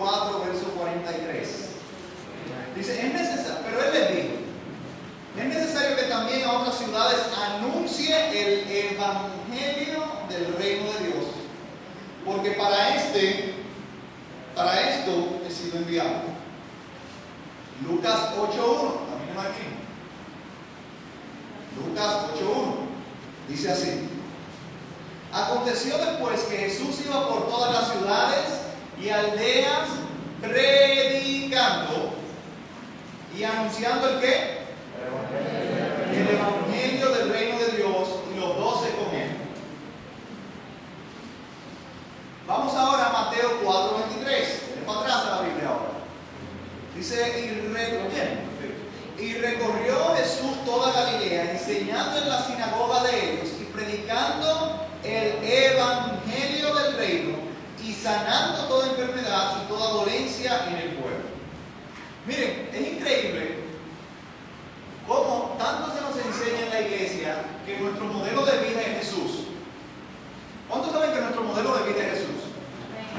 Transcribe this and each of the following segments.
4, verso 43. Dice, es necesario, pero él les dijo, es necesario que también a otras ciudades anuncie el evangelio del reino de Dios, porque para esto he sido enviado. Lucas 8:1, también aquí. Lucas 8:1 dice así: aconteció después que Jesús iba por todas las ciudades y aldeas predicando y anunciando ¿el qué? El evangelio del reino de Dios, y los 12 con él. Vamos ahora a Mateo 4:23. Para atrás a la Biblia ahora. Dice, y recorrió Jesús toda Galilea, enseñando en la sinagoga de ellos y predicando el evangelio del reino y sanando toda enfermedad y toda dolencia en el pueblo. Miren, es increíble cómo tanto se nos enseña en la iglesia que nuestro modelo de vida es Jesús. ¿Cuántos saben que nuestro modelo de vida es Jesús?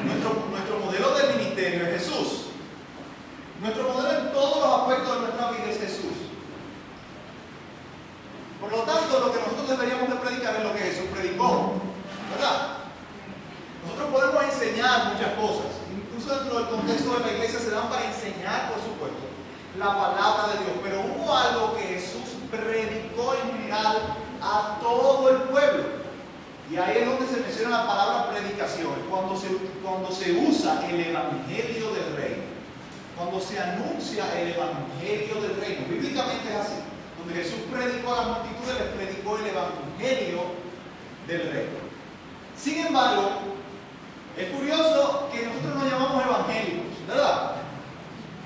Nuestro modelo de ministerio es Jesús. Nuestro modelo en todos los aspectos de nuestra vida es Jesús. Por lo tanto, lo que nosotros deberíamos de predicar es lo que Jesús predicó, ¿verdad? Nosotros podemos enseñar muchas cosas, incluso dentro del contexto de la iglesia se dan para enseñar, por supuesto, la palabra de Dios, pero hubo algo que Jesús predicó en general a todo el pueblo. Y ahí es donde se menciona la palabra predicación, cuando se usa el evangelio del reino, cuando se anuncia el evangelio del reino. Bíblicamente es así. Donde Jesús predicó a las multitudes, les predicó el evangelio del reino. Sin embargo, es curioso que nosotros nos llamamos evangélicos, ¿verdad?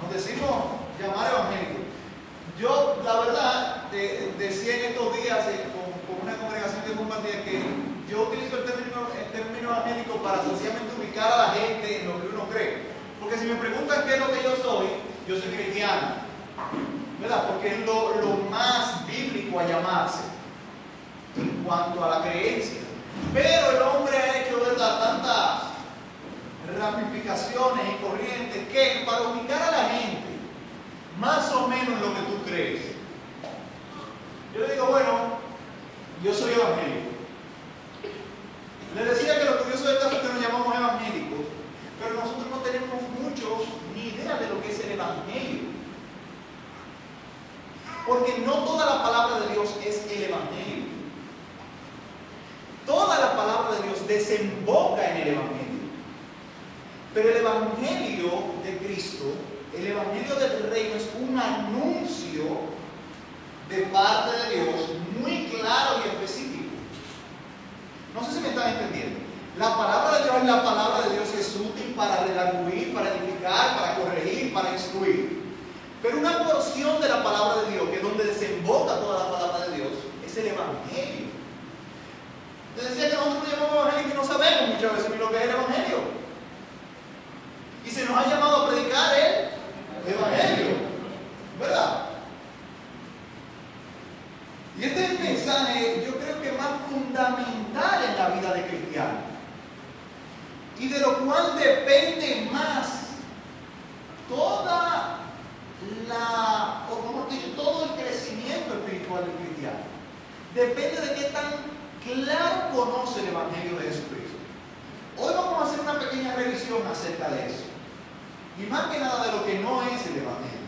Nos decimos llamar evangélicos. Yo, la verdad, decía en estos días con una congregación que compartía que yo utilizo el término evangélico para sencillamente ubicar a la gente en lo que uno cree. Porque si me preguntan qué es lo que yo soy cristiano, ¿verdad? Porque es lo más bíblico a llamarse en cuanto a la creencia. Pero el hombre ha hecho, ¿verdad?, tantas ramificaciones y corrientes que para ubicar a la gente más o menos en lo que tú crees, yo le digo, bueno, yo soy evangélico. Le decía que lo curioso del caso es que nos llamamos evangélicos, pero nosotros no tenemos ni idea de lo que es el evangelio. Porque no toda la palabra de Dios es el evangelio. Toda la palabra de Dios desemboca en el evangelio. Pero el evangelio de Cristo, el evangelio del reino, es un anuncio de parte de Dios muy claro y específico. No sé si me están entendiendo. La palabra de Dios es la palabra de Dios, es útil para redarguir, para edificar, para corregir, para instruir. Pero una porción de la palabra de Dios, que es donde desemboca toda la palabra de Dios, es el evangelio. Les decía que nosotros llamamos evangelio y no sabemos muchas veces ni lo que es el evangelio. Y se nos ha llamado a predicar el evangelio, ¿verdad? Y este es el mensaje, yo creo que más fundamental en la vida de cristiano, y de lo cual depende más toda todo el crecimiento espiritual del cristiano. Depende de qué tan claro conoce el evangelio de Jesucristo. Hoy vamos a hacer una pequeña revisión acerca de eso, y más que nada de lo que no es el evangelio.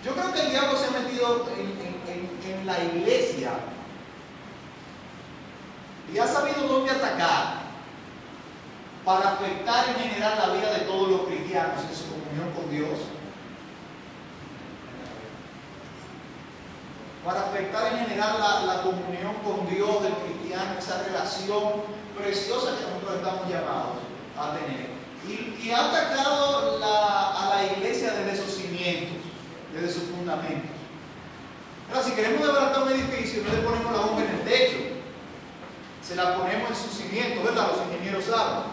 Yo creo que el diablo se ha metido en la iglesia y ha sabido dónde atacar para afectar en general la vida de todos los cristianos en su comunión con Dios, para afectar en general la comunión con Dios del cristiano, esa relación preciosa que nosotros estamos llamados a tener, y ha atacado a la iglesia desde sus cimientos, desde sus fundamentos. Ahora, si queremos desbaratar un edificio, no le ponemos la bomba en el techo, se la ponemos en sus cimientos, ¿verdad? Los ingenieros saben,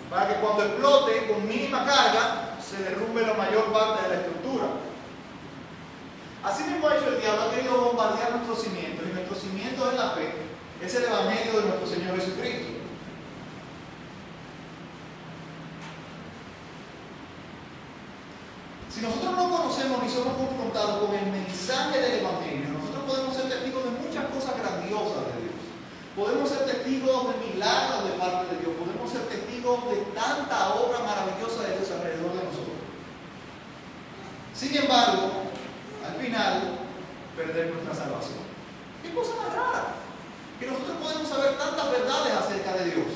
para que cuando explote con mínima carga se derrumbe la mayor parte de la estructura. Así mismo ha hecho el diablo, ha querido bombardear nuestros cimientos, y nuestros cimientos es la fe, es el evangelio de nuestro Señor Jesucristo. Si nosotros no conocemos ni somos confrontados con el mensaje del Evangelio, nosotros podemos ser testigos de muchas cosas grandiosas de Dios. Podemos ser testigos de milagros de parte de Dios. Podemos ser testigos de tanta obra maravillosa de Dios alrededor de nosotros. Sin embargo, al final, perder nuestra salvación. ¿Qué cosa más rara? Que nosotros podemos saber tantas verdades acerca de Dios,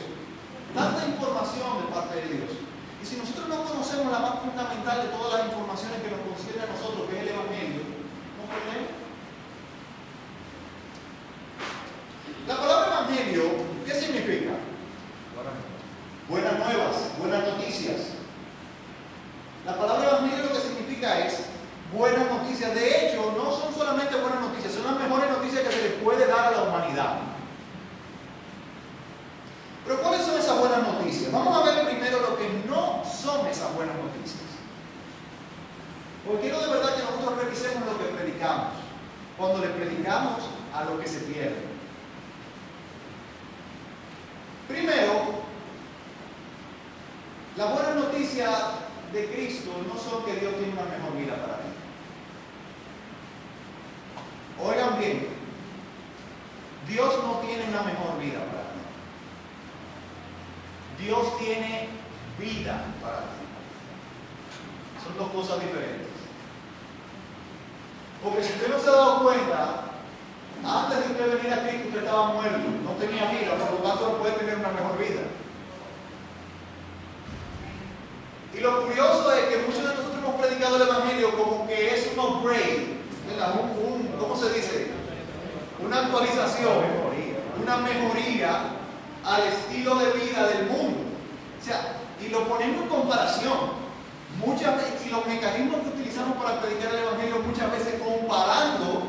tanta información de parte de Dios. Y si nosotros no conocemos la más fundamental de todas las informaciones que nos concierne a nosotros, que es el Evangelio, ¿no perdemos? La palabra Evangelio, ¿qué significa? Buenas nuevas, buenas noticias. La palabra Evangelio lo que significa es buenas noticias. De hecho, no son solamente buenas noticias, son las mejores noticias que se les puede dar a la humanidad. Pero ¿cuáles son esas buenas noticias? Vamos a ver primero lo que no son esas buenas noticias. Porque quiero de verdad que nosotros revisemos lo que predicamos, cuando le predicamos a lo que se pierde. Primero, las buenas noticias de Cristo no son que Dios tiene una mejor vida para ti. Oigan bien, Dios no tiene una mejor vida para ti. Dios tiene vida para ti. Son dos cosas diferentes. Porque si usted no se ha dado cuenta, antes de usted venir a Cristo, usted estaba muerto, no tenía vida, por lo tanto no puede tener una mejor vida. Y lo curioso es que muchos de nosotros hemos predicado el Evangelio como que es un upgrade, ¿cómo se dice? Una actualización, una mejoría al estilo de vida del mundo. O sea, y lo ponemos en comparación. Muchas veces, y los mecanismos que utilizamos para predicar el Evangelio muchas veces comparando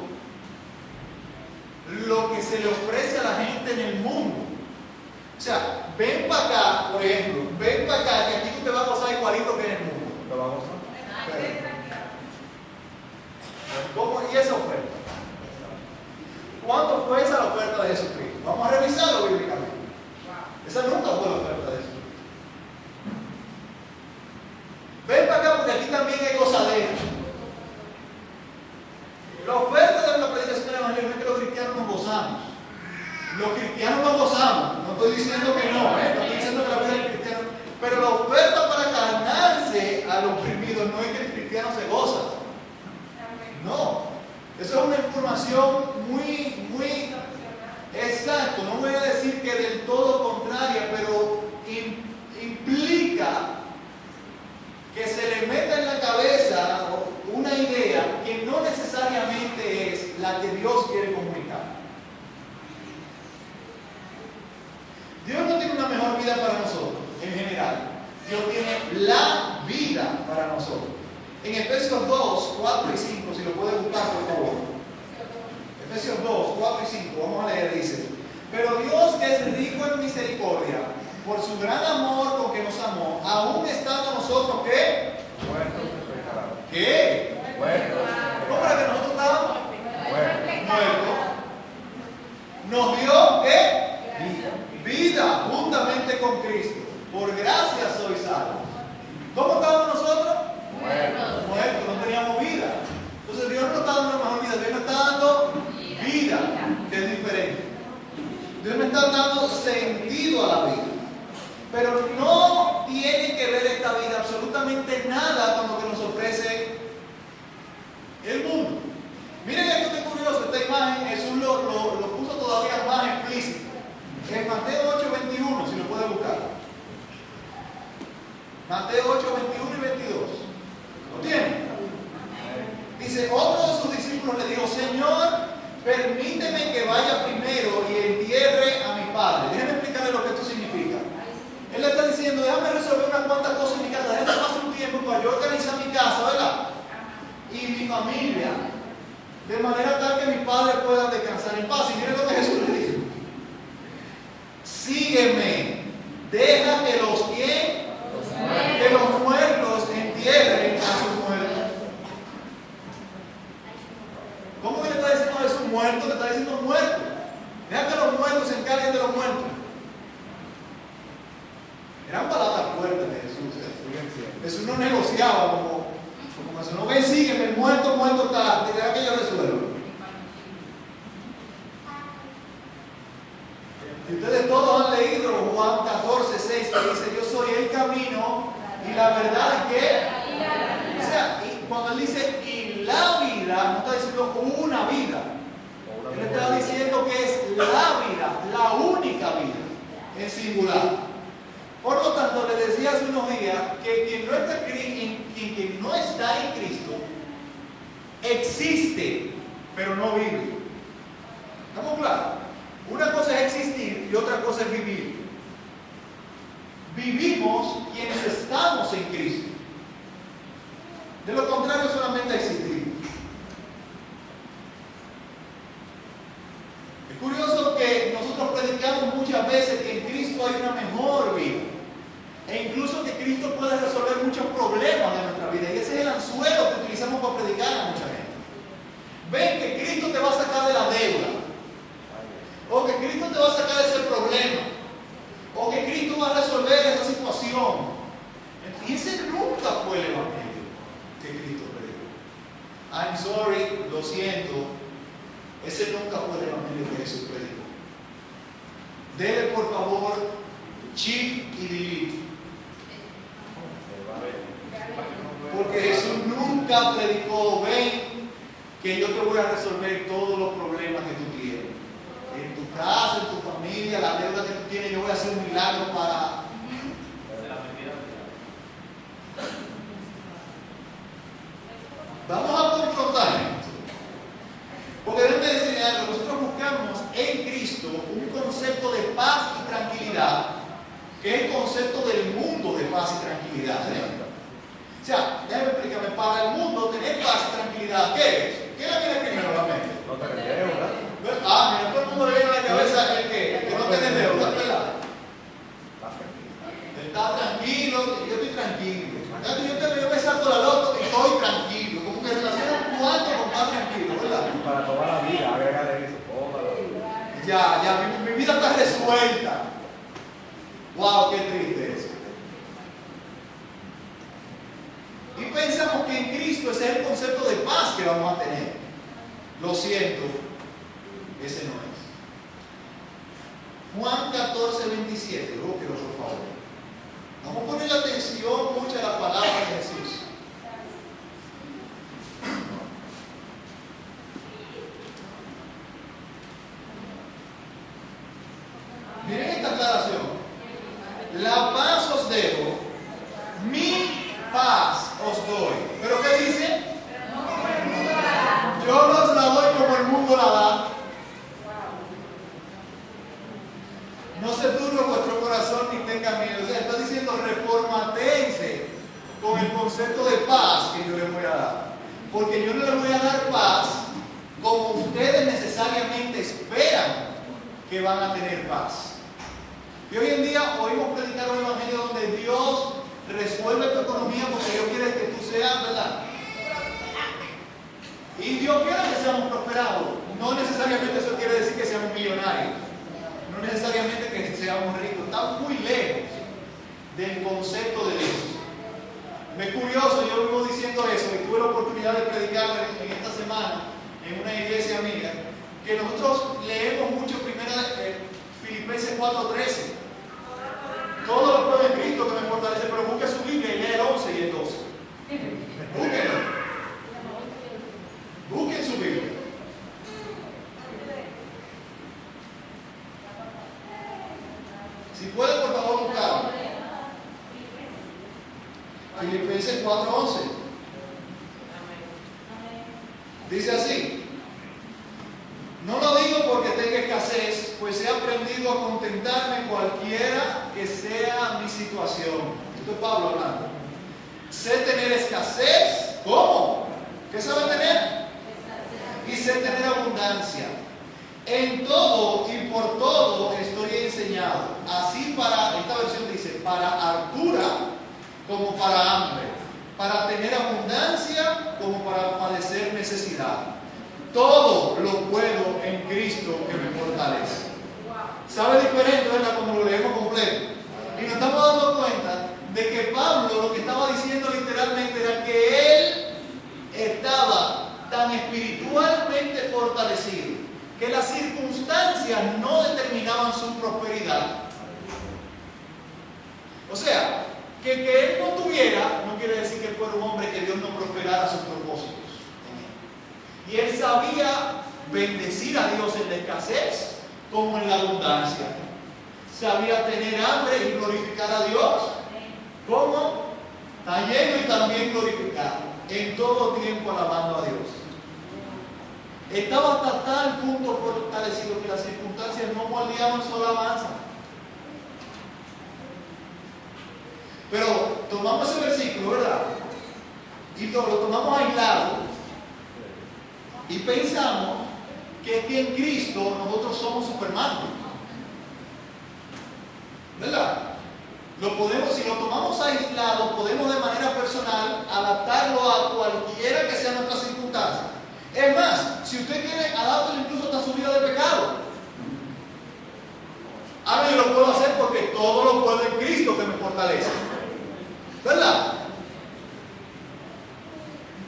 lo que se le ofrece a la gente en el mundo. O sea, ven para acá, por ejemplo, ven para acá, que aquí tú te va a pasar igualito que en el mundo. ¿Te va a gozar? ¿Cómo? ¿Y esa oferta? ¿Cuánto fue esa la oferta de Jesucristo? Vamos a revisarlo bíblicamente. Esa nunca fue la oferta de Jesucristo. Ven para acá porque aquí también hay gozadera. La oferta de la predicación del Evangelio no es que los cristianos nos gozamos. Los cristianos nos gozamos. No estoy diciendo que no, estoy diciendo que la vida del cristiano. Pero la oferta para ganarse al oprimido no es que el cristiano se goza. No. Eso es una información muy exacta. No voy a decir que del todo contraria, pero implica que se le meta en la cabeza una idea que no necesariamente es la que Dios quiere comunicar. Dios no tiene una mejor vida para nosotros, en general. Dios tiene la vida para nosotros. En Efesios 2, 4 y 5, si lo puede buscar, por favor. Efesios 2, 4 y 5, vamos a leer, dice: pero Dios, que es rico en misericordia, por su gran amor con que nos amó, aún estando nosotros, ¿qué? Muertos de pecado. ¿Qué? Muertos. ¿Cómo era que nosotros estábamos? Muertos. Nos dio, ¿qué? Vida juntamente con Cristo. Por gracia soy salvo. ¿Cómo estábamos nosotros? Muertos, no teníamos vida. Entonces Dios no nos está dando una mejor vida, Dios nos está dando vida, que es diferente. Dios nos está dando sentido a la vida. Pero no tiene que ver esta vida absolutamente nada con lo que nos ofrece el mundo. Miren esto que curioso, esta imagen Jesús lo puso todavía más explícito. En Mateo 8:21, si lo puede buscar. Mateo 8:21 y 22. ¿Lo tienen? Dice, otro de sus discípulos le dijo: Señor, permíteme que vaya primero y entierre a mi padre. Déjenme explicarle lo que esto significa. Él le está diciendo: déjame resolver unas cuantas cosas en mi casa, déjame pasar un tiempo para yo organizar mi casa, ¿verdad? Y mi familia, de manera tal que mi padre pueda descansar en paz. Y miren lo que Jesús le dice: sígueme, deja que los muertos entierren a sus muertos. ¿Cómo que le está diciendo a Jesús muerto? Le está diciendo muerto. Deja que los muertos se encarguen de los muertos. Eran palabras fuertes de Jesús. Jesús no negociaba Como si no ven, sígueme, muerto está, te dirá que yo resuelvo. Y ustedes todos han leído Juan 14, 6, que dice: yo soy el camino y la verdad, ¿y qué? O sea, y cuando él dice y la vida, no está diciendo una vida. Él está diciendo que es la vida, la única vida, en singular. Por lo tanto, le decía hace unos días que quien no está en Cristo existe, pero no vive. ¿Estamos claros? Una cosa es existir y otra cosa es vivir. Vivimos quienes estamos en Cristo. De lo contrario, solamente existir. Es curioso que nosotros predicamos muchas veces que en Cristo hay una mejor vida. E incluso que Cristo puede resolver muchos problemas de nuestra vida. Y ese es el anzuelo que utilizamos para predicar a mucha gente. Ven que Cristo te va a sacar de la deuda. O que Cristo te va a sacar de ese problema. O que Cristo va a resolver esa situación. Y ese nunca fue el evangelio que Cristo predicó. I'm sorry, lo siento. Ese nunca fue el evangelio que Jesús predicó. Dele por favor shift y delete. Porque Jesús nunca predicó: ven que yo te voy a resolver todos los problemas que tú tienes. En tu casa, en tu familia, la deuda que tú tienes, yo voy a hacer un milagro para... Vamos a confrontar esto. Porque déjenme decirle algo: nosotros buscamos en Cristo un concepto de paz y tranquilidad, que es el concepto del mundo de paz y tranquilidad. O sea, déjame explicarme: para el mundo tener paz y tranquilidad, ¿qué es? ¿Qué le viene primero a la mente? No tener deuda. Mira, todo el mundo le viene a la cabeza el que no tiene deuda, ¿verdad? Está tranquilo, yo estoy tranquilo. Yo me salto la loto y estoy tranquilo. Como que relaciona un cuarto con estar tranquilo, ¿verdad? Para toda la vida, agregarle eso, toda la vida. Ya, mi vida está resuelta. Wow, qué triste eso. Y pensamos que en Cristo ese es el concepto de paz que vamos a tener. Lo siento, ese no es. Juan 14, 27, búsquelo por favor. Vamos a poner atención mucho a la palabra de Jesús. Miren esta aclaración: la paz os dejo, mi paz os doy. ¿Pero qué dice? Yo os la doy como el mundo la da. No se turbe vuestro corazón ni tenga miedo. O sea, está diciendo: reformatense con el concepto de paz que yo les voy a dar. Porque yo no les voy a dar paz como ustedes necesariamente esperan que van a tener paz. Y hoy en día oímos predicar un evangelio donde Dios resuelve tu economía porque Dios quiere que tú seas, ¿verdad? Y Dios quiere que seamos prosperados. No necesariamente eso quiere decir que seamos millonarios. No necesariamente que seamos ricos. Está muy lejos del concepto de Dios. Me es curioso, yo vivo diciendo eso, y tuve la oportunidad de predicar en esta semana en una iglesia amiga, que nosotros leemos mucho Filipenses 4:13. Todo lo puedo en Cristo que me fortalece, pero busque su Biblia y lea el 11 y el 12. Búsquenlo. Busquen su Biblia. Si pueden, por favor, buscarlo. Filipenses 4:11. Dice así: no lo digo porque tenga escasez, pues he aprendido a contentarme cualquiera que sea mi situación. Esto es Pablo hablando. Sé tener escasez. ¿Cómo? ¿Qué sabe tener? Y sé tener abundancia. En todo y por todo estoy enseñado. Así esta versión dice, para hartura como para hambre, para tener abundancia como para padecer necesidad. Todo lo puedo en Cristo que me fortalece. ¿Sabe diferente, verdad? Como lo leemos completo. Y nos estamos dando cuenta de que Pablo lo que estaba diciendo literalmente era que él O sea, que él no tuviera, no quiere decir que él fuera un hombre que Dios no prosperara sus propósitos en él. Y él sabía bendecir a Dios en la escasez como en la abundancia. Sabía tener hambre y glorificar a Dios. ¿Cómo? Está lleno y también glorificado. En todo tiempo alabando a Dios. Estaba hasta tal punto fortalecido que las circunstancias no moldeaban su alabanza. Pero tomamos ese versículo, ¿verdad? Y lo tomamos aislado y pensamos que en Cristo nosotros somos Superman. ¿Verdad? Si lo tomamos aislado, podemos de manera personal adaptarlo a cualquiera que sea nuestra circunstancia. Es más, si usted quiere, adáptelo incluso hasta su vida de pecado. Ahora yo lo puedo hacer porque todo lo puedo en Cristo que me fortalece. ¿Verdad?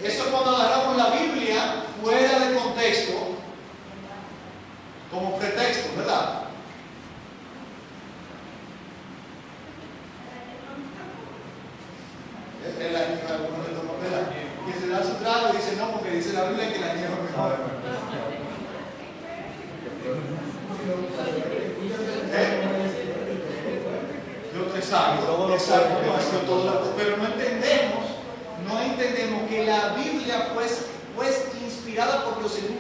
Eso es cuando agarramos la Biblia fuera de contexto, como pretexto, ¿verdad? Que se da su trago y dice no, porque dice la Biblia que la nieve es mejor. Exacto, pero no entendemos que la Biblia fue inspirada por Dios en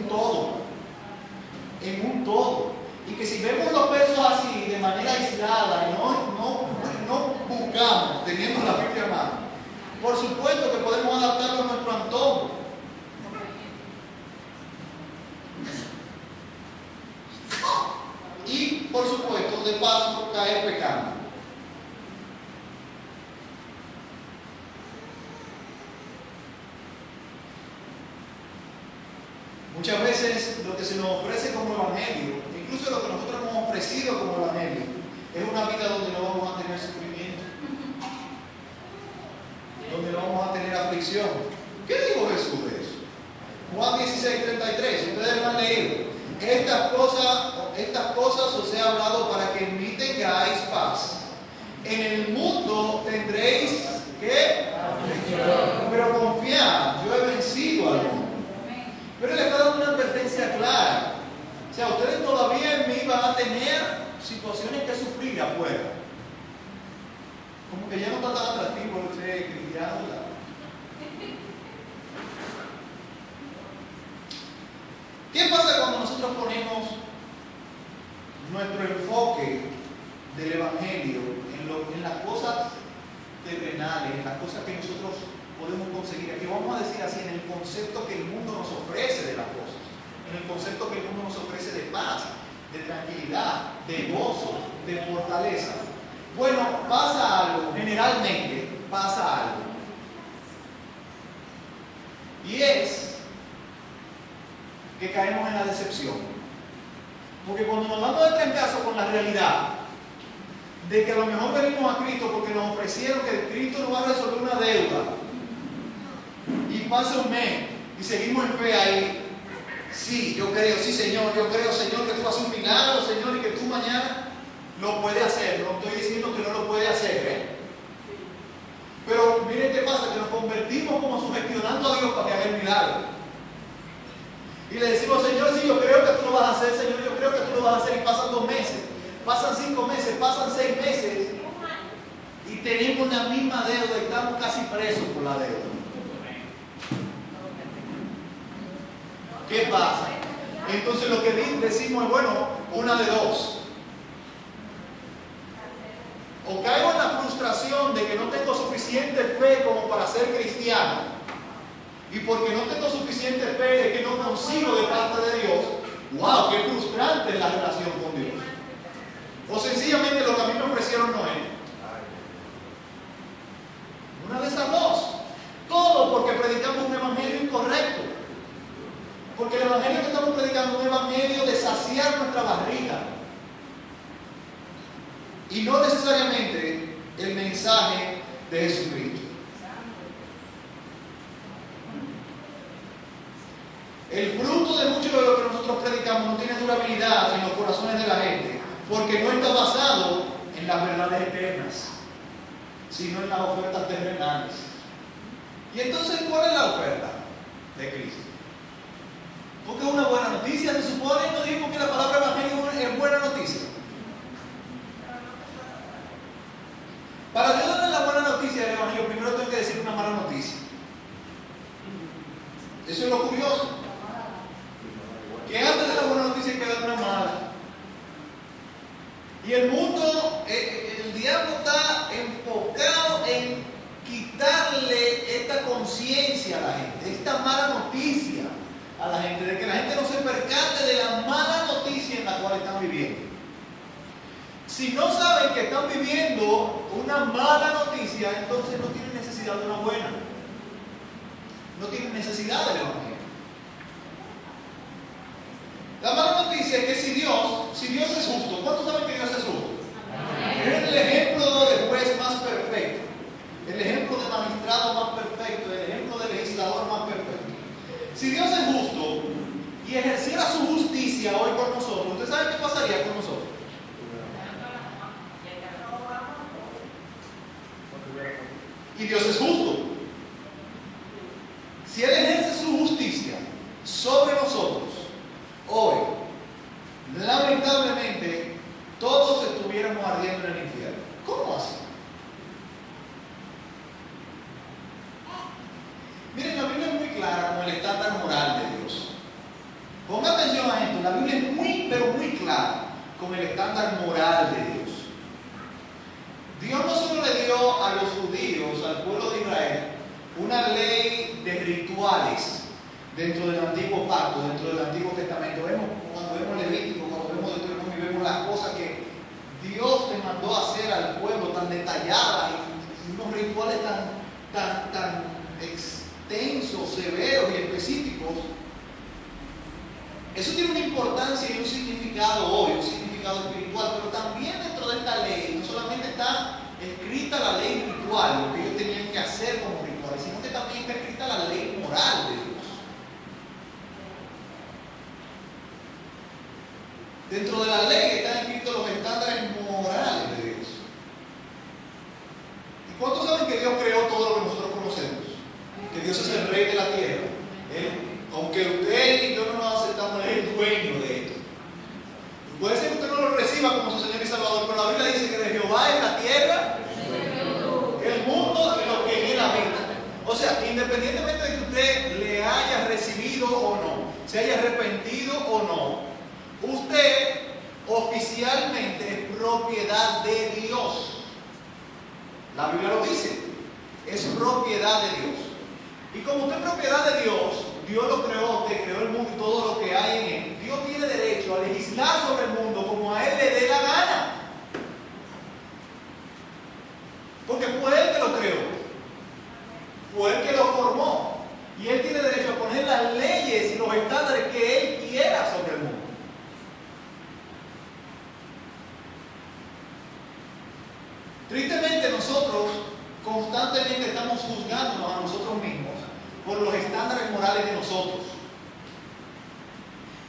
un todo, y que si vemos los versos así de manera aislada y no buscamos teniendo la Biblia a mano, por supuesto que podemos adaptarlo a nuestro antojo. Y por supuesto, de paso, caer pecando. Muchas veces lo que se nos ofrece como evangelio, incluso lo que nosotros hemos ofrecido como evangelio, es una vida donde no vamos a tener sufrimiento, donde no vamos a tener aflicción. ¿Qué dijo Jesús de eso? Juan 16:33, ustedes lo han leído. Estas cosas os he hablado para que en mí tengáis paz. En el mundo tendréis, ¿qué? Pero confiad, yo he vencido al mundo. Pero le está dando una advertencia clara. O sea, ustedes todavía en mí van a tener situaciones que sufrir afuera. Como que ya no está tan atractivo el ser cristiano, ¿verdad? ¿Qué pasa cuando nosotros ponemos nuestro enfoque del Evangelio en las cosas terrenales, en las cosas que nosotros podemos conseguir? Aquí vamos a decir así, en el concepto que el mundo nos ofrece de las cosas, en el concepto que el mundo nos ofrece de paz, de tranquilidad, de gozo, de fortaleza. Bueno, pasa algo, generalmente pasa algo. Y es que caemos en la decepción. Porque cuando nos damos el trancazo con la realidad de que a lo mejor venimos a Cristo porque nos ofrecieron que Cristo nos va a resolver una deuda, y pasa un mes y seguimos en fe ahí, sí, yo creo, sí Señor, yo creo Señor que tú haces un milagro, Señor, y que tú mañana lo puedes hacer. No estoy diciendo que no lo puede hacer, pero miren qué pasa, que nos convertimos como sugestionando a Dios para que haga el milagro. Y le decimos, Señor, sí, yo creo que tú lo vas a hacer, Señor, yo creo que tú lo vas a hacer. Y pasan 2 meses, pasan 5 meses, pasan 6 meses. Y tenemos la misma deuda y estamos casi presos por la deuda. ¿Qué pasa? Entonces lo que decimos es, bueno, una de dos. O caigo en la frustración de que no tengo suficiente fe como para ser cristiano. Y porque no tengo suficiente fe de que no consigo de parte de Dios, ¡wow! ¡Qué frustrante es la relación con Dios! O sencillamente lo que a mí me ofrecieron no es. Una de esas dos. Todo porque predicamos un evangelio incorrecto. Porque el evangelio que estamos predicando es un evangelio de saciar nuestra barriga. Y no necesariamente el mensaje de Jesucristo. El fruto de mucho de lo que nosotros predicamos no tiene durabilidad en los corazones de la gente, porque no está basado en las verdades eternas. sino en las ofertas terrenales. Y entonces, ¿cuál es la oferta de Cristo? Porque es una buena noticia, se supone, no digo que la palabra evangelio es buena noticia. Para yo darle la buena noticia del evangelio, primero tengo que decir una mala noticia. Eso es lo curioso. Que antes de la buena noticia hay que dar una mala. Y el mundo, el diablo está enfocado en quitarle esta conciencia a la gente, esta mala noticia a la gente, de que la gente no se percate de la mala noticia en la cual están viviendo. Si no saben que están viviendo una mala noticia, entonces no tienen necesidad de una buena. No tienen necesidad del evangelio. La mala noticia es que si Dios es justo, ¿cuántos saben que Dios es justo? Es el ejemplo de juez más perfecto, el ejemplo de magistrado más perfecto, el ejemplo de legislador más perfecto. Si Dios es justo y ejerciera su justicia hoy con nosotros, ¿usted sabe qué pasaría con nosotros? Y Dios es justo. Si Él ejerce su justicia sobre nosotros, hoy, lamentablemente, todos estuviéramos ardiendo en el infierno. ¿Cómo así? Miren, la Biblia es muy clara con el estándar moral de Dios. Ponga atención a esto, la Biblia es muy, pero muy clara con el estándar moral de Dios. Dios no solo le dio a los judíos, al pueblo de Israel, una ley de rituales dentro del Antiguo Pacto, dentro del Antiguo Testamento. Cuando vemos Levítico, cuando vemos Deuteronomio, vemos las cosas que Dios le mandó a hacer al pueblo tan detalladas y unos rituales tan extensos, severos y específicos. Eso tiene una importancia y un significado hoy, un significado espiritual, pero también dentro de esta ley no solamente está escrita la ley ritual, lo que ellos tenían que hacer como rituales, sino que también está escrita la ley moral de Dios. Dentro de la ley están escritos los estándares morales de Dios. ¿Y cuántos saben que Dios creó todo lo que nosotros conocemos? Que Dios es el rey de la tierra. Aunque usted y yo no nos aceptamos, Él es el dueño de esto. Puede ser que usted no lo reciba como su Señor y Salvador, pero la Biblia dice que de Jehová es la tierra, el mundo y lo que en él habita. O sea, independientemente de que usted le haya recibido o no, se haya arrepentido o no, usted oficialmente es propiedad de Dios. La Biblia lo dice, es propiedad de Dios. Y como usted es propiedad de Dios, Dios lo creó, usted creó el mundo y todo lo que hay en él. Dios tiene derecho a legislar sobre el mundo como a Él le dé la gana. Porque fue Él que lo creó, fue Él que lo formó. Y Él tiene derecho a poner las leyes y los estándares que Él quiera sobre el mundo. Tristemente nosotros constantemente estamos juzgándonos a nosotros mismos por los estándares morales de nosotros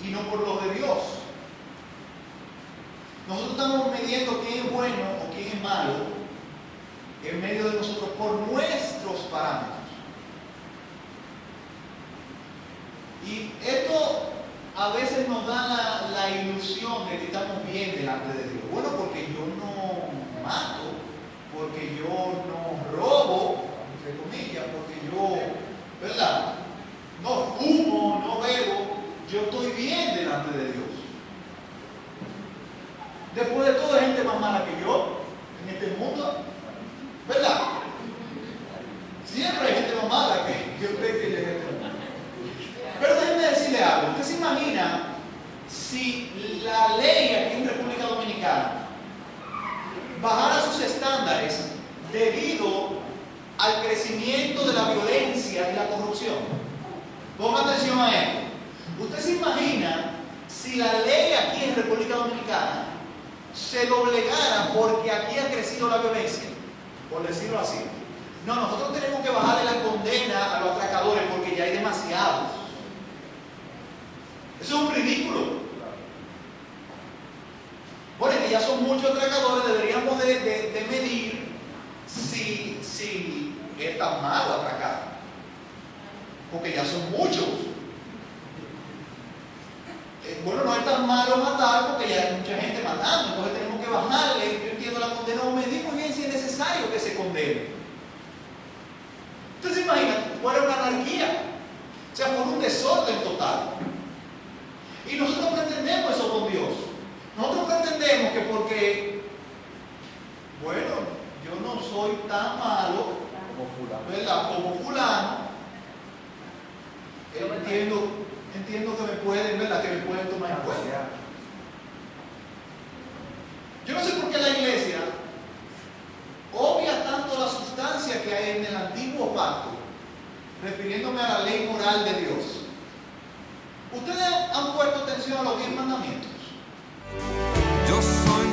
y no por los de Dios. Nosotros estamos midiendo quién es bueno o quién es malo en medio de nosotros por nuestros parámetros. Y esto a veces nos da la ilusión de que estamos bien delante de Dios. Bueno, porque yo no mato, porque yo no robo, entre comillas, porque yo, ¿verdad?, no fumo, no bebo, yo estoy bien delante de Dios. Después de todo hay gente más mala que yo en este mundo, ¿verdad? Siempre hay gente más mala que usted que llegue. Pero déjenme decirle algo. ¿Usted se imagina si la ley aquí en República Dominicana bajara sus estándares debido al crecimiento de la violencia y la corrupción? Ponga atención a esto. ¿Usted se imagina si la ley aquí en República Dominicana se doblegara porque aquí ha crecido la violencia? Por decirlo así. No, nosotros tenemos que bajarle la condena a los atracadores porque ya hay demasiados. Eso es un ridículo. Bueno, que ya son muchos atracadores, deberíamos de medir si tan malo atracar, porque ya son muchos. Bueno, no es tan malo matar porque ya hay mucha gente matando, entonces tenemos que bajarle. Yo entiendo la condena, me digo muy bien si es necesario que se condene. Entonces imagínate, fuera una anarquía, o sea, por un desorden total. Y nosotros pretendemos eso con Dios. Nosotros pretendemos que porque, bueno, yo no soy tan malo Como fulano. ¿verdad? Como fulano, entiendo que me pueden, ¿verdad? Que me pueden tomar en cuenta. Yo no sé por qué la iglesia obvia tanto la sustancia que hay en el antiguo pacto, refiriéndome a la ley moral de Dios. ¿Ustedes han puesto atención a los 10 mandamientos? Yo soy